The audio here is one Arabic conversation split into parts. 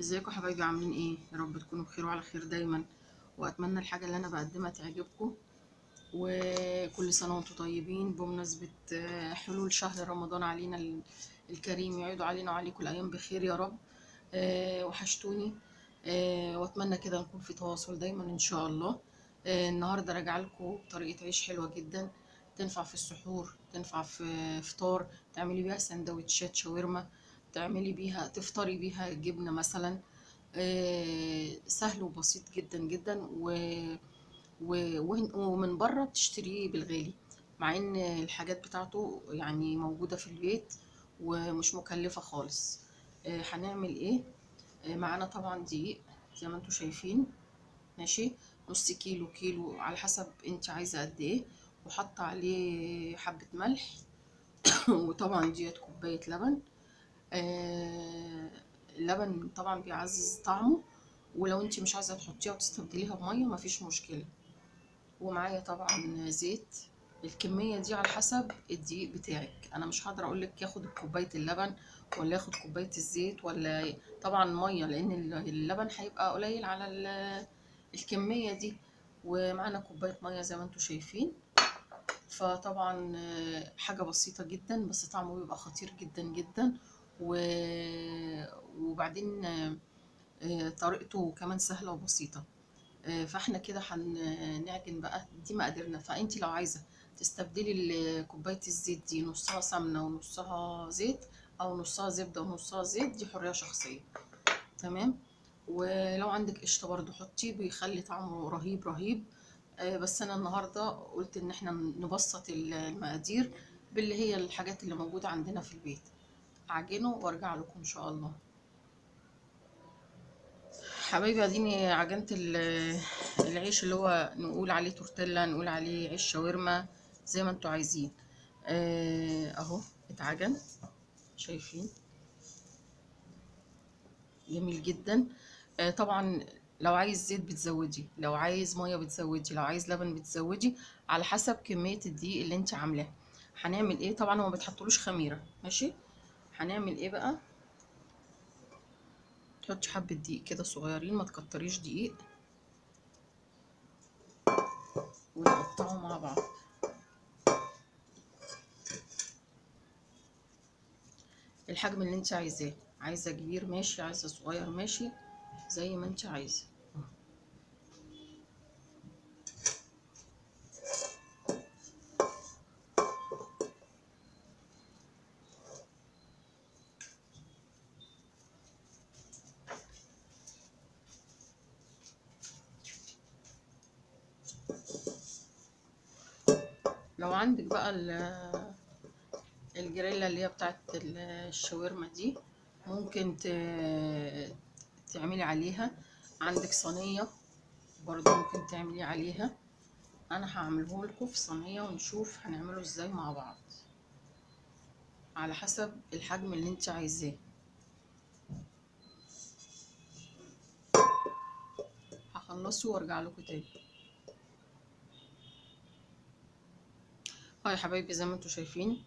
ازيكم حبايبي؟ عاملين ايه؟ يا رب تكونوا بخير وعلى خير دايما، واتمنى الحاجه اللي انا بقدمها تعجبكم. وكل سنه وانتم طيبين بمناسبه حلول شهر رمضان علينا الكريم. يعيد علينا وعليكم الايام بخير يا رب. وحشتوني. واتمنى كده نكون في تواصل دايما ان شاء الله. النهارده راجعه لكم بطريقه عيش حلوه جدا، تنفع في السحور، تنفع في فطار، تعملي بيها سندوتشات شاورما، تعملي بيها تفطري بيها جبنه مثلا. سهل وبسيط جدا جدا ومن بره بتشتريه بالغالي، مع ان الحاجات بتاعته يعني موجودة في البيت ومش مكلفة خالص. هنعمل ايه؟ معانا طبعا دقيق زي ما انتوا شايفين، ماشي، نص كيلو كيلو على حسب انت عايزة قد ايه، وحط عليه حبة ملح وطبعا ديت كوباية لبن. آه، اللبن طبعا بيعزز طعمه، ولو انت مش عايزه تحطيها وتستبدليها بميه مفيش مشكله. ومعايا طبعا زيت، الكميه دي على حسب الدقيق بتاعك. انا مش هقدر اقول لك ياخد كوبايه اللبن ولا ياخد كوبايه الزيت ولا طبعا ميه، لان اللبن هيبقى قليل على الكميه دي. ومعانا كوبايه ميه زي ما انتم شايفين. فطبعا حاجة بسيطة جدا بس طعمه بيبقى خطير جدا جدا. وبعدين طريقته كمان سهلة وبسيطة. فاحنا كده هنعجن بقى، دي مقاديرنا. فانت لو عايزة تستبدلي كوباية الزيت دي نصها سمنة ونصها زيت، او نصها زبدة ونصها زيت، دي حرية شخصية. تمام. ولو عندك قشطة برضو حطيه، بيخلي طعمه رهيب رهيب. بس انا النهاردة قلت ان احنا نبسط المقادير باللي هي الحاجات اللي موجودة عندنا في البيت. اعجنه وارجع لكم ان شاء الله. حبايبي اديني عجنت العيش اللي هو نقول عليه تورتيلا، نقول عليه عيش شاورما، زي ما انتوا عايزين. اهو اتعجن، شايفين؟ جميل جدا. طبعا لو عايز زيت بتزودي، لو عايز ميه بتزودي، لو عايز لبن بتزودي، على حسب كميه الدقيق اللي انت عاملاه. هنعمل ايه؟ طبعا هو ما بتحطلوش خميره، ماشي. هنعمل ايه بقى؟ تحطي حبه دقيق كده صغيرين، ما تكتريش دقيق، ونقطعه مع بعض. الحجم اللي انت عايزاه، عايزه كبير ماشي، عايزه صغير ماشي، زي ما انت عايزه. لو عندك بقى الجريلا اللي هي بتاعت الشاورما دي، ممكن تعملي عليها. عندك صينية برضو ممكن تعملي عليها. انا هعمله لكم في صينية ونشوف هنعمله ازاي مع بعض، على حسب الحجم اللي انت عايزاه. هخلصه وارجع لكم تاني. اه يا حبايبي، زي ما انتوا شايفين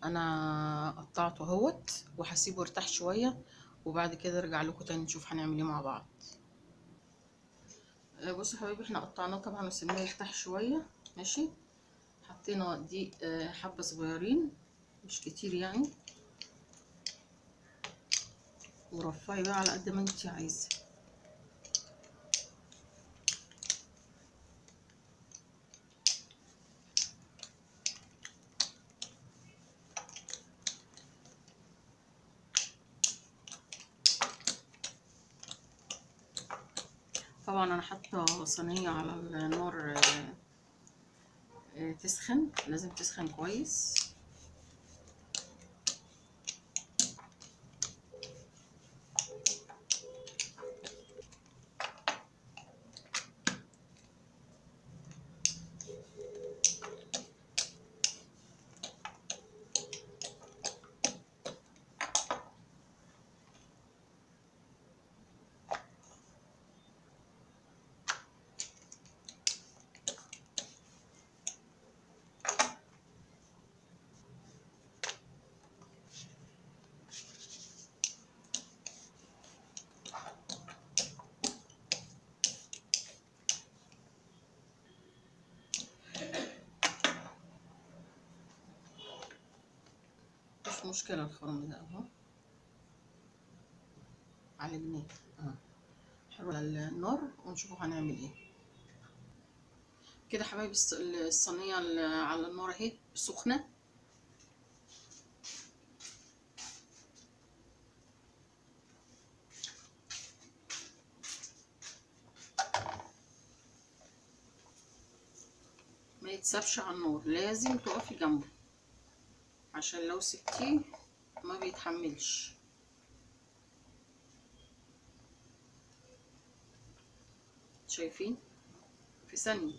انا قطعته اهوت، وهسيبه يرتاح شوية، وبعد كده ارجع لكم تاني نشوف هنعمل ايه مع بعض. بصوا يا حبايبي، احنا قطعناه طبعا وسيبناه يرتاح شوية، ماشي. حطينا دي حبة صغيرين، مش كتير يعني. ورفعي بقى على قد ما انت عايزة. طبعا انا حاطة صينية على النار تسخن، لازم تسخن كويس. مشكلة الخرم ده اهو على جنيه اهو. حلو على النار ونشوفوا هنعمل ايه. كده يا حبايبي الصينية على النار اهي سخنة. ما يتسابش على النار، لازم تقفي جنبه عشان لو سبتيه ما بيتحملش. شايفين في ثانية.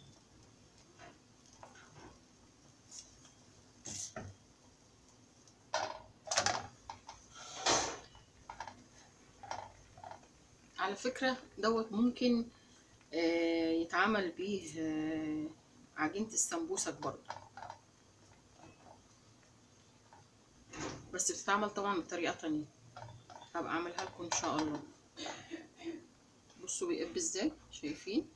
على فكرة دوت ممكن يتعمل بيه عجينة السمبوسك برضو، بس بتتعمل طبعا بطريقة تانية، هبقى اعملها لكم ان شاء الله. بصوا بيقب ازاي، شايفين؟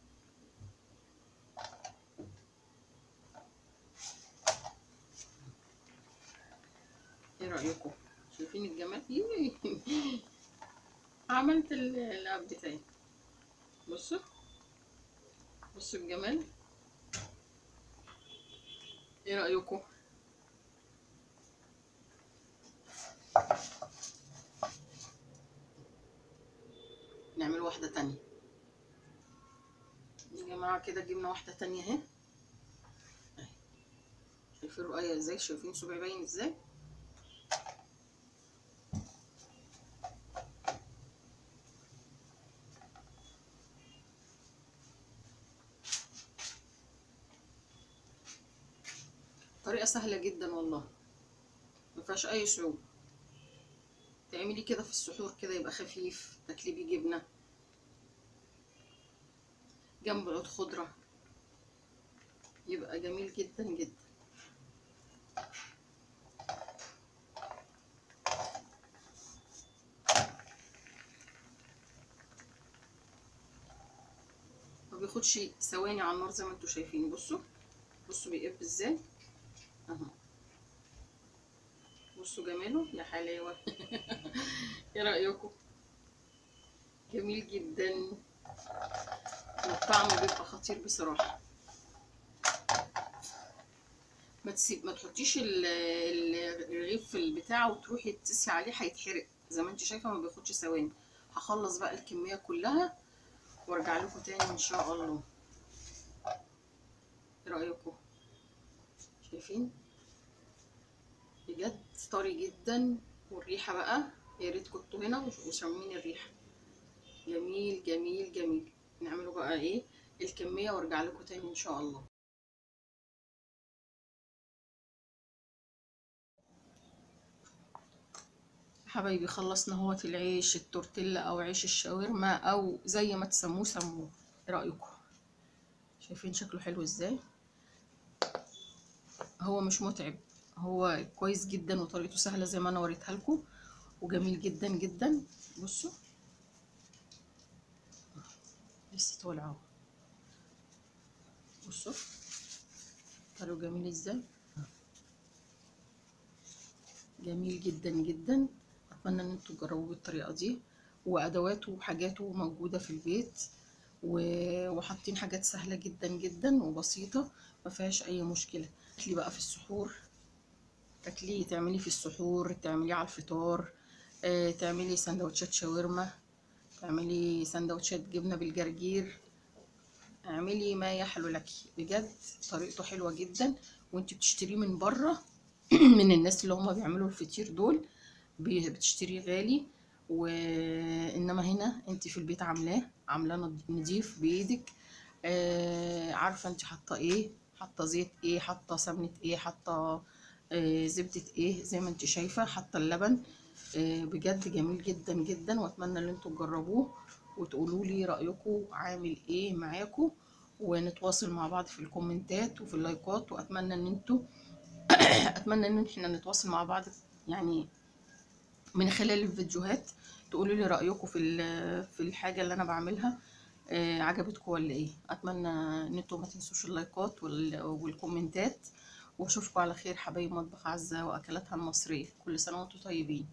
ايه رأيكم؟ شايفين الجمال؟ عملت القب بتاعي. بصوا بصوا الجمال. ايه رأيكم؟ نعمل واحدة تانية يا جماعة. كده جبنا واحدة تانية اهي. شايفين رؤية ازاي؟ شايفين صبعي باين ازاي؟ طريقة سهلة جدا والله، مفيهاش اي صعوبة. تعملي كده في السحور كده يبقى خفيف، تاكلي بيه جبنة جنب عود خضرة، يبقى جميل جدا جدا. ما بياخدش ثواني على النار زي ما انتوا شايفين. بصوا بصوا بيقب ازاي اهو. بصوا جماله يا حلاوة. ايه رأيكم؟ جميل جدا والطعم بيبقى خطير بصراحة. ما تحطيش الرغيف في البتاع وتروحي تسي عليه، هيتحرق زي ما انت شايفه، ما بياخدش ثواني. هخلص بقى الكميه كلها وارجع لكم تاني ان شاء الله. ايه رايكم؟ شايفين بجد طري جدا، والريحه بقى يا ريت كنتوا هنا وشامين الريحه. جميل جميل جميل. نعمله بقى ايه الكميه وارجع لكم تاني ان شاء الله. حبايبي خلصنا اهوت العيش التورتيلا او عيش الشاورما او زي ما تسموه سموه. ايه رايكم؟ شايفين شكله حلو ازاي؟ هو مش متعب، هو كويس جدا وطريقته سهله زي ما انا وريتها لكم، وجميل جدا جدا. بصوا لسه طالع اهو. بصوا طريقه جميل ازاي، جميل جدا جدا. اتمنى ان انتوا تجربوه بالطريقه دي، وادواته وحاجاته موجوده في البيت، وحاطين حاجات سهله جدا جدا وبسيطه، ما فيهاش اي مشكله. تاكلي بقى في السحور، تاكلي تعملي في السحور، تعمليه على الفطار، تعملي سندوتشات شاورما، تعملي سندوتشات جبنه بالجرجير، اعملي ما يحلو لك. بجد طريقته حلوه جدا. وانت بتشتريه من بره من الناس اللي هم بيعملوا الفطير دول بتشتريه غالي، وانما هنا انت في البيت عاملاه نضيف بايدك. عارفه انت حاطه ايه، حاطه زيت ايه، حاطه سمنه ايه، حاطه زبده ايه، زي ما انت شايفه حاطه اللبن. بجد جميل جدا جدا، واتمنى ان انتوا تجربوه وتقولوا لي رايكم عامل ايه معاكم، ونتواصل مع بعض في الكومنتات وفي اللايكات. واتمنى ان انتوا اتمنى ان احنا نتواصل مع بعض يعني من خلال الفيديوهات، تقولوا لي رايكم في الحاجه اللي انا بعملها عجبتكم ولا ايه. اتمنى ان انتوا ما تنسوش اللايكات والكومنتات، واشوفكم على خير حبايب مطبخ عزة واكلاتها المصرية. كل سنة وانتم طيبين.